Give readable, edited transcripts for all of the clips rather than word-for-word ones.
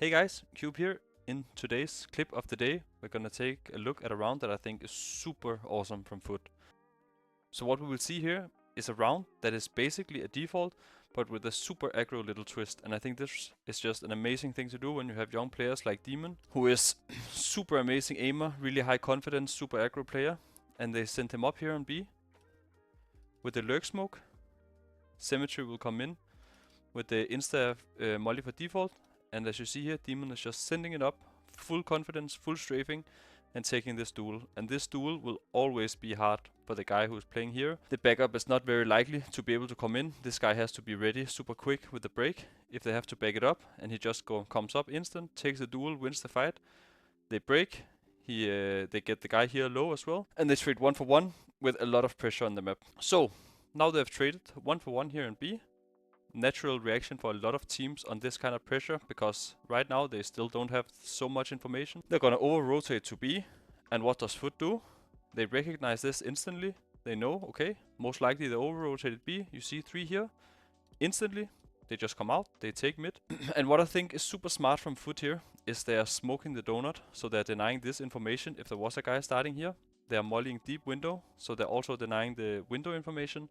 Hey guys, Cube here. In today's clip of the day, we're gonna take a look at a round that I think is super awesome from FUT. So what we will see here is a round that is basically a default, but with a super aggro little twist. And I think this is just an amazing thing to do when you have young players like Demon, who is super amazing aimer, really high confidence, super aggro player. And they send him up here on B with the lurk smoke. Symmetry will come in with the insta molly for default. And as you see here, Demon is just sending it up, full confidence, full strafing, and taking this duel. And this duel will always be hard for the guy who is playing here. The backup is not very likely to be able to come in. This guy has to be ready super quick with the break if they have to back it up. And he just comes up instant, takes the duel, wins the fight. They break. They get the guy here low as well. And they trade 1 for 1 with a lot of pressure on the map. So now they've traded 1 for 1 here in B. Natural reaction for a lot of teams on this kind of pressure, because right now they still don't have so much information. They're gonna over-rotate to B, and what does FUT do? They recognize this instantly. They know, okay, most likely they over-rotated B. You see 3 here. Instantly, they just come out, they take mid. And what I think is super smart from FUT here is they are smoking the donut, so they're denying this information if there was a guy starting here. They are mollying deep window, so they're also denying the window information.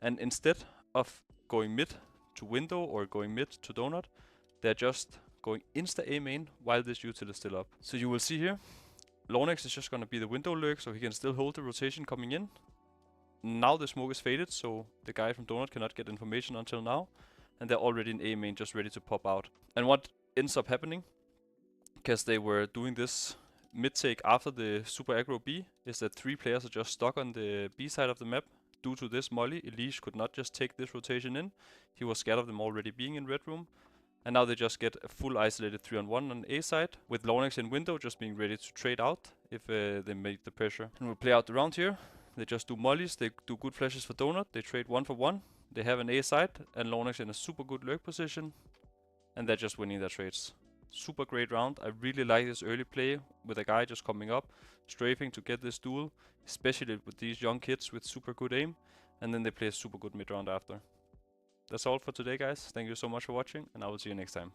And instead of going mid to window or going mid to donut, they're just going insta A main while this util is still up. So you will see here, Lonex is just gonna be the window lurk, so he can still hold the rotation coming in. Now the smoke is faded, so the guy from donut cannot get information until now, and they're already in A main just ready to pop out. And what ends up happening, because they were doing this mid take after the super aggro B, is that 3 players are just stuck on the B side of the map. Due to this molly, Elise could not just take this rotation in. He was scared of them already being in red room. And now they just get a full isolated 3-on-1 on A side, with Lonex in window just being ready to trade out if they make the pressure. And we'll play out the round here. They just do mollies, they do good flashes for donut, they trade 1 for 1. They have an A side, and Lonex in a super good lurk position. And they're just winning their trades. Super great round. I really like this early play with a guy just coming up, strafing to get this duel, especially with these young kids with super good aim, and then they play a super good mid round after. That's all for today, guys. Thank you so much for watching, and I will see you next time.